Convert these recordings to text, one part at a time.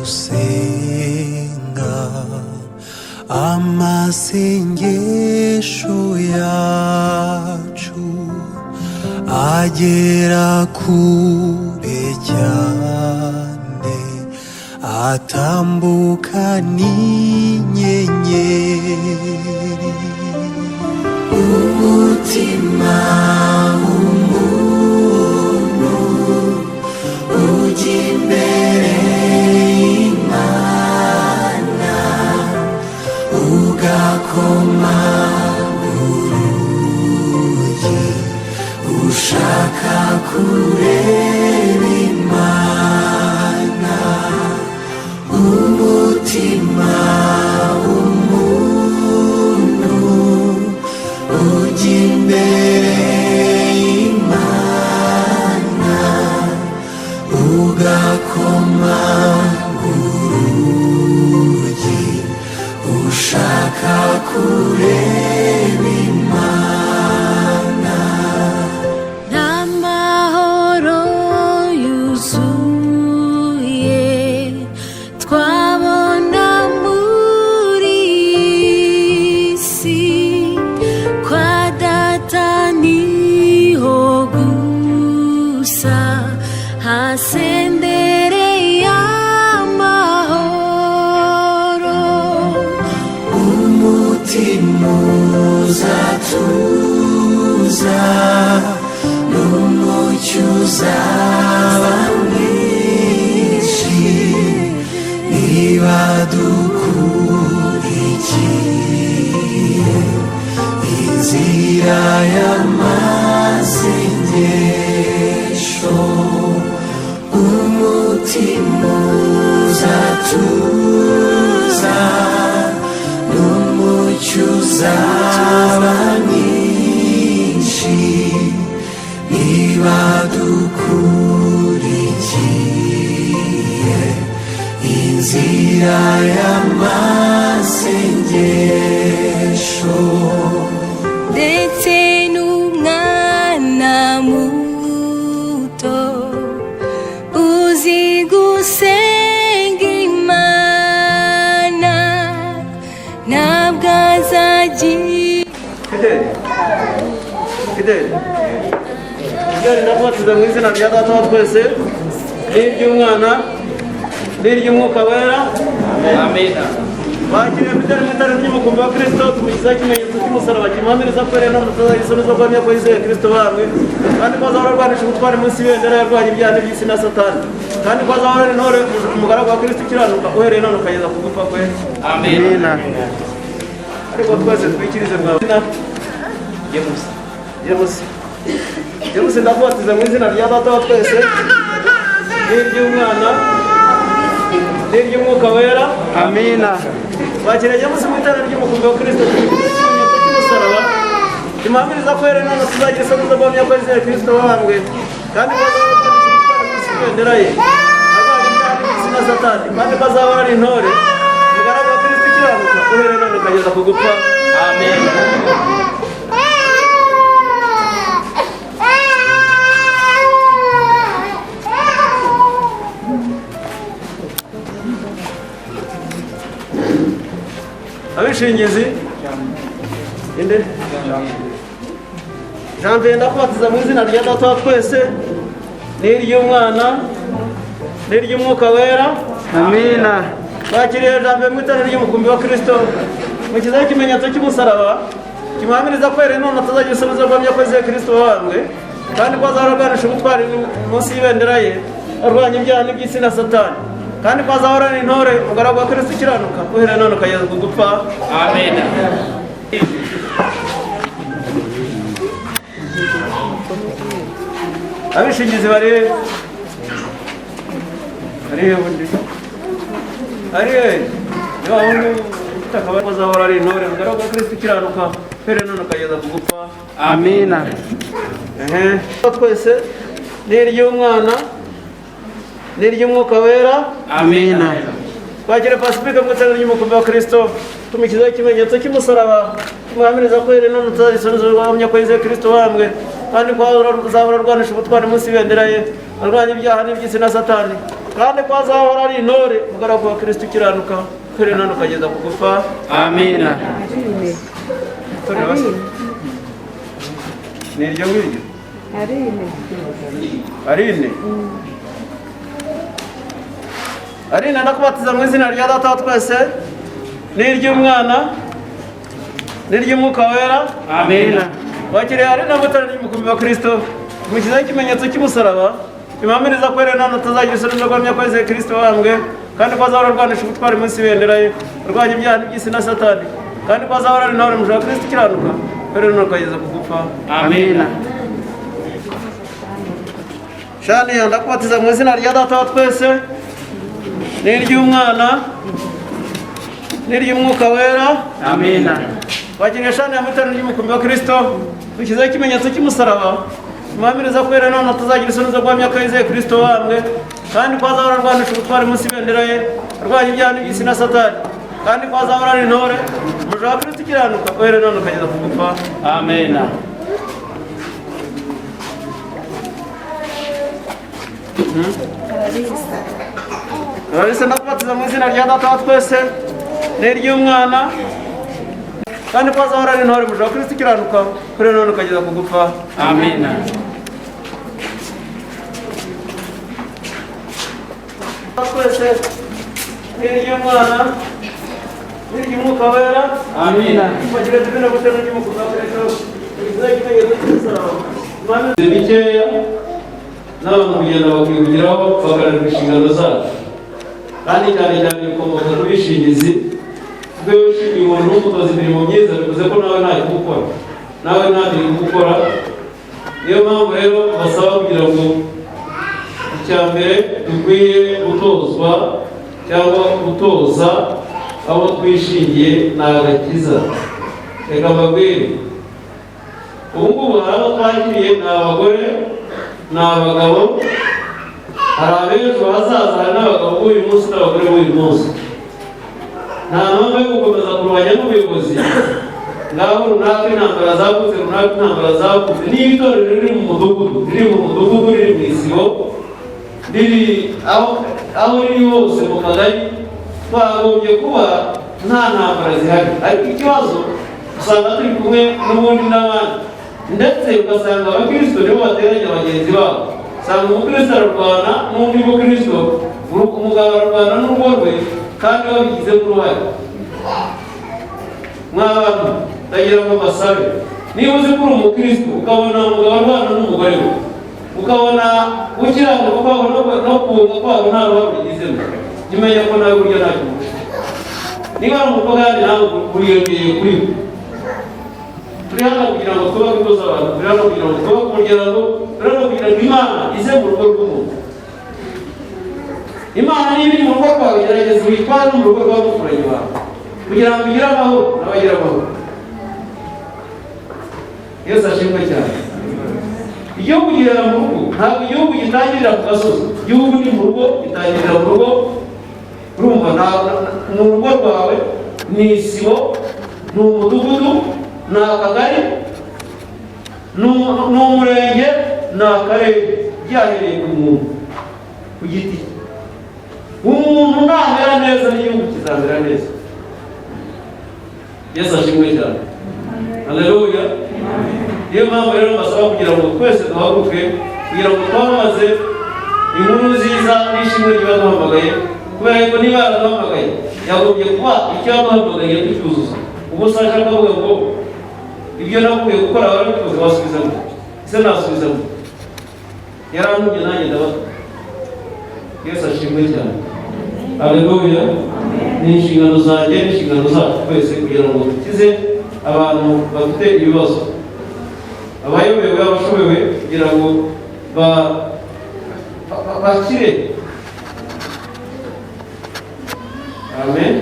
gusenga amasengesho yacu agera kure cyane atambuka n'inyenyeri umutima w'umuntu ujya imbere y'Imana ugakoma urugi ushaka kureba Imana umutima w'umuntu ujya imbere y'Imana ugakoma urugi ushaka kureba Imana n'amahoro yuzuye twabona muri iyi si kwa data niho gusa hasendereye amahoro umutima uzatuza n'umucyo uzaba mwinshi niba dukurikiye inzira y'amasengesho umutima uzatuza n'umucyo uzaba mwinshi niba dukurikiye inzira y'amasengesho ndetse n'umwana muto uzi gusenga Imana ntabwo azagira Fideli ndabatiza mu izina rya Data wa twese n'iry'Umwana n'iry'Umwuka wera amina bakiriye Fideli mu itara ry'umukumbi wa Kristo tumushyizeho ikimenyetso cy'umusaraba kimuhamiriza ko rero n'umusaza isoni zo guhamya ko yizeye Kristo bamwe kandi ko azahora arwanisha ubutwari munsi y'ibendera yarwanya ibyaha by'isi na Satani kandi ko azahora ari intore umugaragu wa Kristo ukiranuka uhereye none ukageza ku gupfa kwe amina ariko twese twikirize mwawe James ndabatiza mu izina rya Data wa twese n'iry'Umwana n'iry'Umwuka wera amina bakiriye James mu itara ry'umukumbi wa Kristo ikimenyetso cy'umusaraba kimuhamiriza ko rero none tuzagira isoni zo guhamya ko yizeye Kristo wabambwe kandi ko azahora arwanisha ubutwari munsi y'ibendera ye arwanya ibyaha by'isi na Satani kandi ko azahora ari intore umugaragu wa Kristo ukiranuka uhereye none ukageza ku gupfa amen abishingizi inde Janvier ndakubatiza mu izina rya Data wa twese n'iry'Umwana n'iry'Umwuka wera amina bakiriye Janvier mu itara ry'umukumbi wa Kristo mukizaho ikimenyetso cy'umusaraba kimuhamiriza ko rero none atazagira isoni zo guhamya ko yizeye Kristo wabambwe kandi ko azahora arwanisha ubutwari munsi y'ibendera ye arwanya ibyaha by'isi na Satani kandi ko azahora ari intore umugaragu wa Kristo ukiranuka uhereye none ukageza ku gupfa amen abishingizi bari azahora ari intore umugaragu wa Kristo ukiranuka uhereye none ukageza ku gupfa amina twese n'iry'Umwana n'iry'Umwuka wera amina twakire Pacifique mu iteraniro ry'umukumbi wa Kristo tumukizaho ikimenyetso cy'umusaraba tumuhamiriza ko rero none tuzarisonoza rwamya ko Yesu Kristo wambwe kandi ko azahora arwanisha ubutwari munsi y'ibendera ye arwanya ibyaha n'iby'isi na Satani kandi ko azahora ari intore umugaragu wa Kristo ukiranuka kuri none ukageza ku gupfa. Amina. Ni iryo ngiryo Arine ndakubatiza mu izina rya Data wa twese n'iry'Umwana n'iry'Umwuka wera. Amina. Wakiriye Arine mu iteraniro ry'umukumbi wa Kristo tumukizaho ikimenyetso cy'umusaraba imamiriza ko rero none tuzagira isoni rwamya ko Yesu Kristo wambwe kandi ko azahora arwanisha ubutwari munsi y'ibendera ye arwanya ibyaha n'iby'isi na Satani kandi ko azahora ari intore umujura wa Kristo ukiranuka kuri none ukageza ku gupfa. Amina. Shani ndakubatiza mu izina rya Data wa twese n'iry'Umwana n'iry'Umwuka wera. Amina. Wakiriye Shani mu iteraniro ry'umukumbi wa Kristo dushyizeho ikimenyetso cy'umusaraba imamiriza ko rero none tuzagira isoni zo guhamya ko Yesu Kristo wambwe kandi ko azahora arwanisha ubutwari munsi y'ibendera ye arwanya ibyaha n'iby'isi na Satani kandi ko azahora ari intore umujura wa Kristo ukiranuka ko rero none ukageza ku gupfa. Amina. Ararisa ndakubatiza mu izina rya Data wa twese n'iry'Umwana kandi ko azahora ari intore umujura wa Kristo ukiranuka kuri none ukageza ku gupfa. Amina. Twese n'iry'Umwana n'iry'Umwuka wera. Amina. Bagire tubina gutera n'umukumbi wa Kristo tugize ikimenyetso cy'umusaraba bikeya n'abantu kugenda bakigiraho bagaragaza inshingano zabo kandi cyane cyane bikomoka ku bishingizi bwe ushingiye umuntu w'umukozi imirimo myiza bivuze ko nawe ntacyo gukora nawe ntacyo gukora. Niyo mpamvu rero basaba kugira ngo icya mbere dukwiye gutozwa cyangwa gutoza abo twishingiye ni agakiza. Reka mbabwire ubu ngubu hari abo twakiriye ni abagore ni abagabo hari abenshi hazaza hari n'abagabo b'uyu munsi n'abagore b'uyu munsi. Nta mpamvu yo gukomeza kurwanya n'ubuyobozi ngaho runaka intambara zavutse runaka intambara zavutse niba itorero riri mu mudugudu riri mu isibo riri aho riri hose mu kagari twagombye kuba nta ntambara zihari ariko ikibazo usanga turi kumwe n'ubundi n'abandi ndetse ugasanga abakristo nibo bateranya bagenzi babo usanga umukristo ararwana n'undi mukristo umugabo ararwana n'urugo rwe kandi babigizemo uruhare. Mw'abantu ndagira ngo basabe niba uzi ko uri umukristo ukabona umugabo arwana n'umugore we ukabona ukiranuka ukabona no kunga kwabo nta ruhare ubigizemo jya umenya ko nawe burya ntacyo umurusha. Niba ari umukobwa kandi nawe uriyongeye kuri we. Turi hano kugira ngo twubake ingo z'abantu turi hano kugira ngo twubake umuryango turi hano kugira ngo Imana ize mu rugo rw'umuntu. Imana niba iri mu rugo rwawe gerageza witware no mu rugo rw'abaturage bawe kugira ngo ugire amahoro n'abagira amahoro. Yesu ashimwe cyane. Igihugu gihera mu rugo ntabwo igihugu gitangirira ku gasozi. Igihugu ni mu rugo gitangirira mu rugo. Urumva mu rugo rwawe ni isibo ni umudugudu ni akagari ni umurenge ni akarere byahereye ku muntu ku giti. Umuntu namera neza n'igihugu kizamera neza. Yesu ashimwe cyane. Haleluya. Niyo mpamvu rero basaba kugira ngo twese duhaguruke kugira ngo twamamaze inkuru nziza n'ishimwe ry'abaduhamagaye kubera ko niba yaraduhamagaye yagombye kuba icyo yaduhamagaye tucyuzuza. Ubu saje akavuga ngo ibyo nakuye gukora barabikoze basubizamo ese nasubizamo yarantumye nanjye ndabaza. Yesu ashimwe cyane. Haleluya. Ni inshingano zanjye n'inshingano zacu twese kugira ngo dukize abantu bafite ibibazo abayobewe abashobewe kugira ngo bakire. Amen.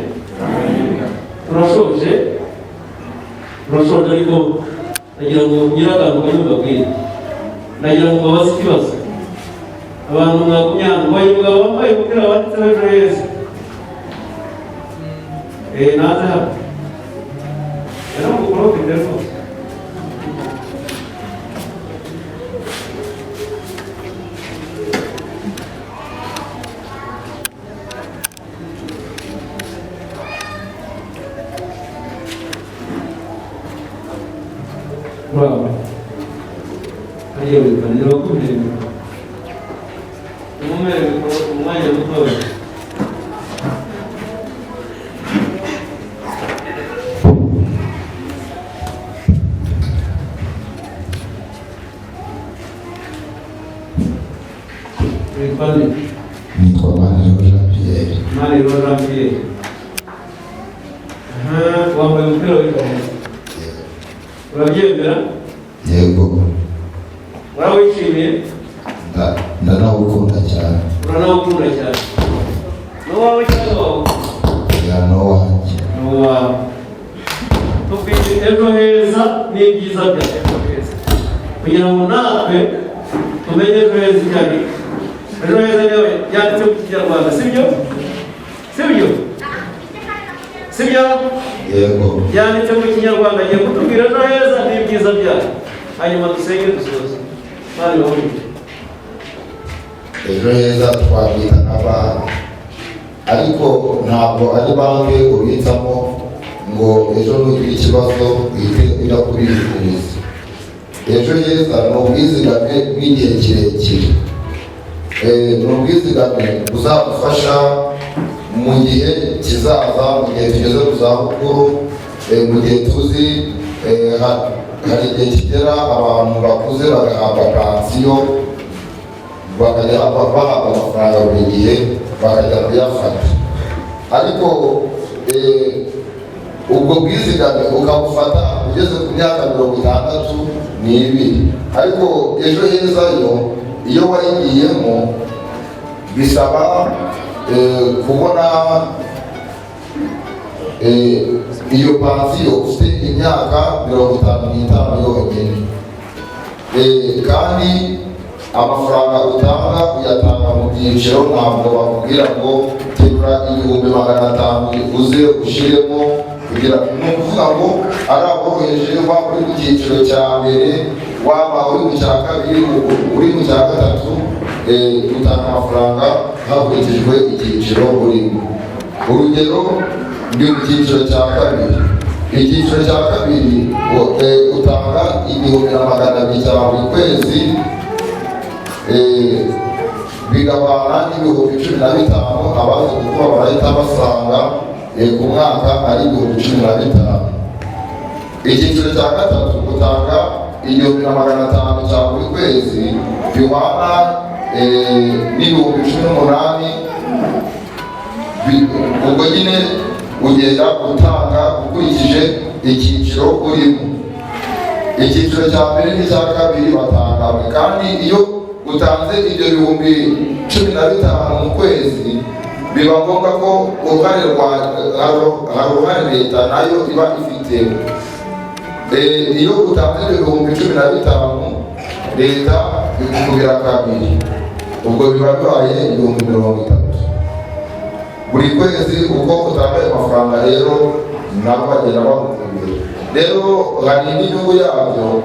Turashoje ariko nagira ngo ugire akantu kamwe mbabwire. Nagira ngo mbabaze ikibazo abantu mwakumyana mbaye umugabo wambaye umupira wanditseho Ejo Heza naze hano rero mukuru ufite rwose bravo ayo bipanira kubireba umwanya mutoya nitwa Maniriro Jean Pierre. Maniriro Jean Pierre. Wambaye umupira w'ikomo. Urabyemera? Yego. Urawishimiye? Ndanawukunda cyane. Uranawukunda cyane. N'uwawe cyangwa wawe? Ya n'uwanjye. N'uwawe. Tubwire ejo heza n'ibyiza bya ejo heza. Kugira ngo natwe tumenye ejo heza icyo ari. Ejo heza niyo yanditse mu Kinyarwanda, sibyo? Sibyo? Sibyo? Yego. Yanditse mu Kinyarwanda, agiye kutubwira ejo heza n'ibyiza byayo. Hanyuma dusenge dusoze. Bari bahurije. Ejo heza twabita nk'abantu, ariko ntabwo ari banki ubitsamo ngo ejo nugira ikibazo uhite ujya kubikuza. Ejo heza ni ubwizigame bw'igihe kirekire. Ni ubwizigame buzagufasha mu gihe kizaza, mu gihe tugeze ku zabukuru, mu gihe tuzi hari igihe kigera abantu bakuze bagahabwa pansiyo, bakajya bahabwa amafaranga buri gihe bakajya kuyafata, ariko ubwo bwizigame ukabufata ugeze ku myaka 62, ariko ejo heza yo iyo wayigiyemo bisaba kubona iyo pansiyo ufite imyaka 55 yonyine, kandi amafaranga utanga uyatanga mu byiciro. Ntabwo bakubwira ngo terura 500 uze ushiremo, kugira ni ukuvuga ngo ari aboroheje waba uri mu cyiciro cya mbere, waba uri mu cya kabiri, uri mu cya gatatu, utanga amafaranga hakurikijwe icyiciro urimo. Urugero ndi mu cyiciro cya kabiri, icyiciro cya kabiri utanga 200 buri kwezi, bigabana n'ibihumbi 15. Abazi gukora barahita basanga ku mwaka ari 15,000. Icyiciro cya gatatu utanga 500 cya buri kwezi, bihwana n'ibihumbi 18. Ubwo nyine ugenda utanga ukurikije icyiciro urimo. Icyiciro cya mbere n'icya kabiri batanga, kandi iyo utanze ibyo bihumbi 15 mu kwezi, biba ngombwa ko uruhare leta nayo iba ifite. Iyo utanze ibyo bihumbi 15, leta ikukubira kabiri, ubwo biba bibaye 30,000 buri kwezi. Uko utangaye amafaranga rero nabo bagenda bakukubira. Rero hari n'inyungu yabyo.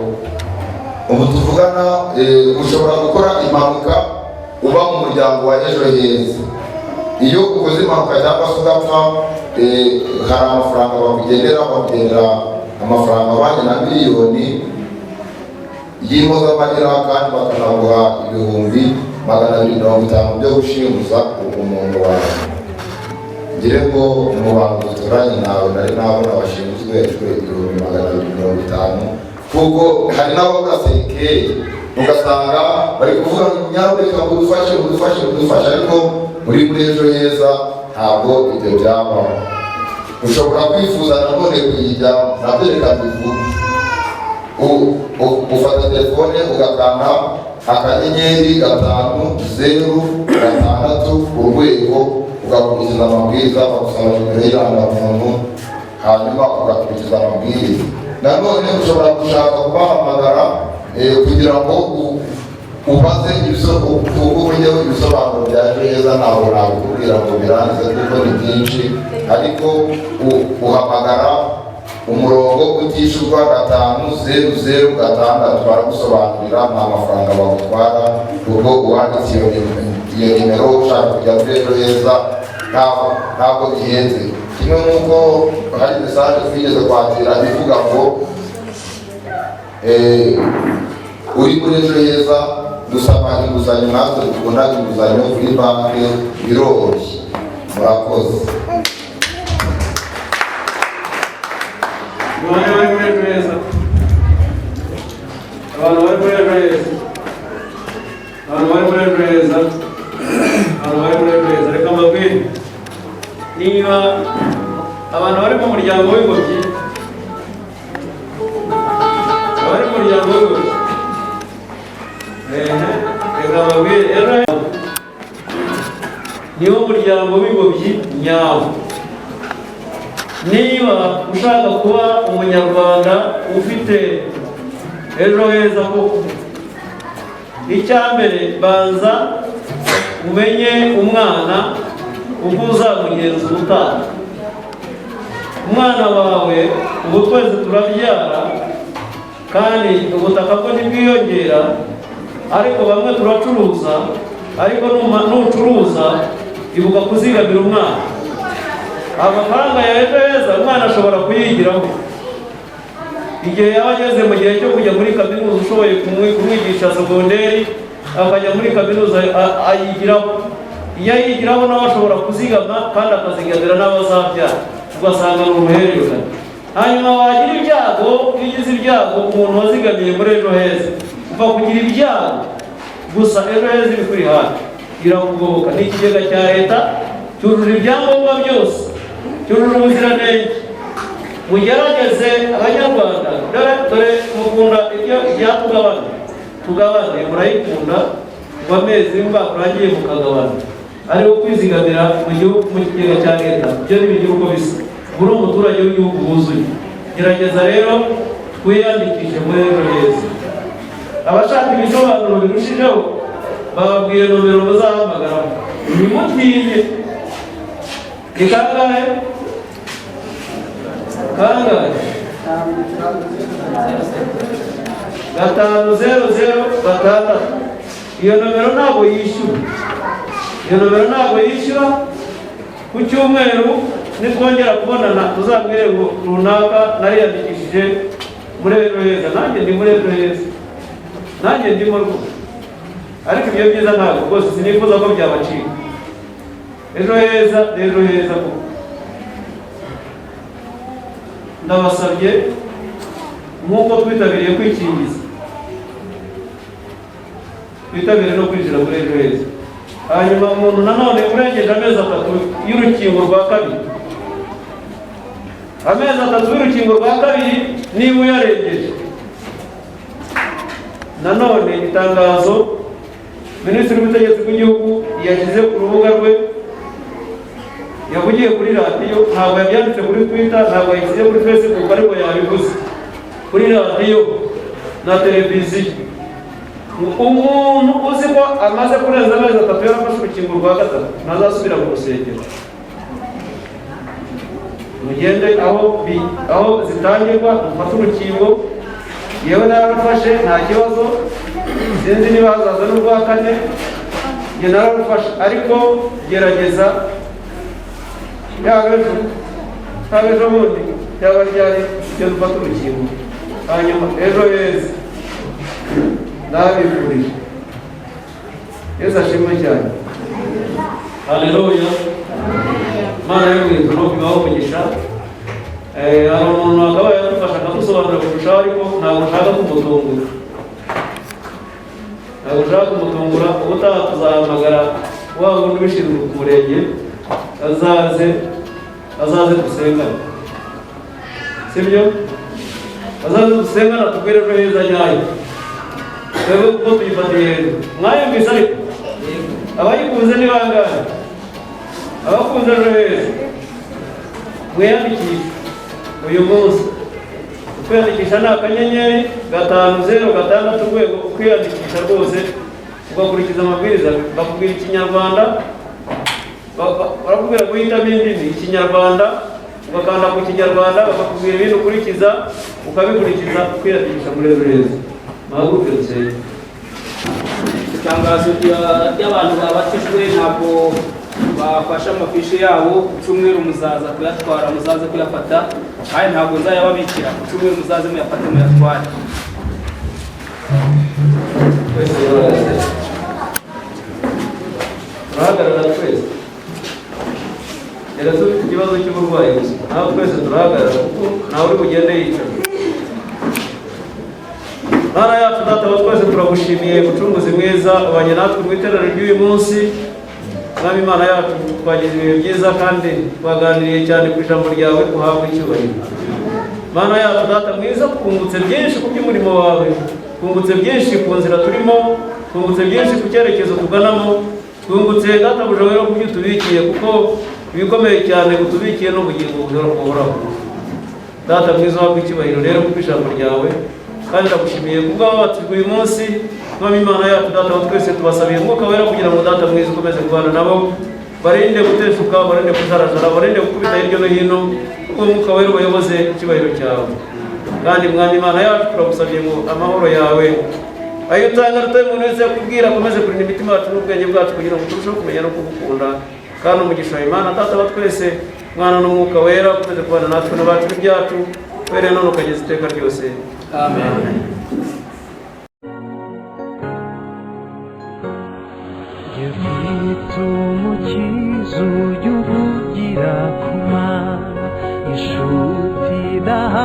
Ubu tuvugana ushobora gukora impanuka uba mu muryango wa ejo heza. Iyo ukoze impanuka cyangwa se ugapfa, hari amafaranga bakugendera amafaranga abanye na miliyoni y'impozamarira, kandi bakanaguha ibihumbi 250 byo gushinguza umuntu wawe. Ngire ngo mu bantu duturanye nawe nari nabona bashinzwe ibihumbi 250, kuko hari n'abakora sekeri ugasanga bari kuvuga nyabureka ngo udufashe, ariko muri ejo heza ntabwo ibyo byabaho. Ushobora kwifuza nanone kuyijyamo, nabyo reka bivuge. Ufata telefone ugakanda 506 urwego, ugakurikiza amabwiriza, bagusaba nimero y'irangamuntu, hanyuma ugakurikiza amabwiriza. Nanone ushobora gushaka kubahamagara kugira ngo umaze ibisobanuro bya neza ntabwo nabikubwira ngo birangize kuko ni byinshi, ariko uhamagara umurongo utishyurwa 5006 baragusobanurira nta mafaranga bagutwara, ubwo uwanditse iyo nimero ushaka kujya muri Ejo Heza ntabwo gihenze. Kimwe nk'uko hari mesaje twigeze kwakira ivuga ngo uri muri Ejo Heza gusaba inguzanyo, natwe dukunda inguzanyo kuri banki biroroshye. Murakoze. abantu bari muri Ejo Heza, abantu bari muri Ejo Heza, abantu bari muri Ejo Heza, abantu bari muri Ejo Heza, reka mbabwire, niba abantu bari mu muryango w'ingobyi, abari mu muryango w'ingobyi, reka mbabwire, Ejo Heza niwo muryango w'ingobyi nyawo. Niba ushaka kuba umunyarwanda ufite Ejo Heza koko, icyambere banza umenye umwana uko uzamugenza ubutaha. Umwana wawe ubu twese turabyara kandi ubutaka bwo ntibwiyongera, ariko bamwe turacuruza, ariko nucuruza ibuka kuzigamira umwana. Amafaranga ya Ejo Heza umwana ashobora kuyigiraho igihe yaba ageze mu gihe cyo kujya muri kaminuza, ushoboye kumwigisha segonderi akajya muri kaminuza ayigiraho. Iyo ayigiraho nawe ashobora kuzigama kandi akazigamira n'abazabyara, ugasanga ni uruhererekane. Hanyuma wagira ibyago, iyo ugize ibyago umuntu wazigamiye muri Ejo Heza upfa kugira ibyago gusa, Ejo Heza iri kuri hafi irakugoboka. Ni ikigega cya leta, cyujuje ibyangombwa byose, cyujuje ubuziranenge. Mugerageze abanyarwanda, dore mukunda ibyo byatugabana, tugabane, murayikunda ngo amezi y'umwaka urangiye mukagabana, ariho kwizigamira mu kigega cya leta. Ibyo ni ibintu uko bisa, uri umuturage w'igihugu wuzuye. Gerageza rero twiyandikishe muri Ejo Heza. Abashaka ibisobanuro birushijeho bababwiye nomero muzahamagaraho, ntimutinye. Ni kangahe? Kangahe? 5006. Iyo nomero ntabwo yishyura, iyo nomero ntabwo yishyura. Ku cyumweru nitwongera kubonana tuzabwire ngo runaka nariyandikishije muri Ejo Heza. Nanjye ndi muri Ejo Heza, nanjye ndimo rwose, ariko ibyo byiza ntabwo rwose sinifuza ko byabacika. Ejo Heza ni Ejo Heza koko. Ndabasabye nk'uko twitabiriye kwikingiza, twitabire no kwinjira muri Ejo Heza. Hanyuma umuntu nanone urengeje amezi 3 y'urukingo rwa kabiri, amezi 3 y'urukingo rwa kabiri niba uyarengeje, nanone itangazo Minisitiri w'Ubutegetsi bw'Igihugu yashyize ku rubuga rwe, yavugiye kuri radiyo, ntabwo yabyanditse kuri Twitter, ntabwo yashyize kuri Facebook, ariko yabivuze kuri radiyo na televiziyo. Umuntu uzi ko amaze kurenza amezi 3 yarafashe urukingo rwa 3 ntazasubira mu rusengero. Mugende aho zitangirwa mufate urukingo. Yewe nararufashe nta kibazo, sinzi niba hazaza n'urwa 4, njye nararufashe, ariko gerageza yaba ejo bundi yaba ryari icyo dufata urukingo. Hanyuma Ejo Heza ndabifurije. Yesu ashimwe cyane. Haleluya. Mana yo mu ijuru ibaho umugisha. Hari umuntu akaba yadufasha akadusobanurira kurushaho, ariko ntabwo ushaka kumutungura, ntabwo ushaka kumutungura. Ubutaha tuzahamagara wa wundi ubishinzwe ku murenge azaze dusengane, sibyo? Azaze dusengane atubwire Ejo Heza nyayo, twebwe kuko tuyifatiye hejuru. Mwayumvise ariko abayikunze ni bangahe? Abakunze Ejo Heza mwiyandikishe uyu munsi. Kwiyandikisha ni 506 urwego, kwiyandikisha rwose ugakurikiza amabwiriza. Bakubwira ikinyarwanda, barakubwira guhitamo indimi, ikinyarwanda ugakanda ku kinyarwanda, bakakubwira ibintu ukurikiza ukabikurikiza kwiyandikisha muri Ebenezer. Mahaguruke dusenge. Itangazo ry'abantu babatijwe ntabwo bafashe amafishi yabo. Ku cyumweru muzaza kuyatwara, muzaze kuyafata, kandi ntabwo nzayababikira. Ku cyumweru muzaze muyafate muyatware. Turahagarara twese. Rero dufite ikibazo cy'uburwayi gusa, nawe twese turahagarara kuko nawe uri bugende yicara. Mana yacu Data wa twese turagushimiye Mucunguzi mwiza ubanye natwe mu iterero ry'uyu munsi. Mwami Imana yacu twagize ibihe byiza kandi twaganiriye cyane ku ijambo ryawe, uhabwe icyubahiro. Mana yacu Data mwiza, twungutse byinshi ku by'umurimo wawe, twungutse byinshi ku nzira turimo, twungutse byinshi ku cyerekezo tuganamo, twungutse Data buja rero ku byo tubikiye, kuko ibikomeye cyane utubikiye no bugingo buhoraho. Data mwiza uhabwe icyubahiro rero ku ijambo ryawe, kandi ndagushimiye kubwo wabatijwe uyu munsi. Mwami Imana yacu Data wa twese tubasabiye Mwuka Wera kugira ngo Data mwiza ukomeze kubana nabo, barinde guteshuka, barinde kujarajara, barinde gukubita hirya no hino, kuko Mwuka Wera ubayoboze icyubahiro cyawe. Kandi Mwami Imana yacu turagusabiye ngo amahoro yawe ayo utanga rutari umuntu wese yakubwira akomeze kurinda imitima yacu n'ubwenge bwacu, kugira ngo turusheho kumenya no kugukunda. Kandi umugisha w'Imana Data wa twese, Mwana n'Umwuka Wera ukomeze kubana natwe n'abacu byacu, were none ukageza iteka ryose. Amen. Umukizo y'ubugira ku Mana, inshuti idaha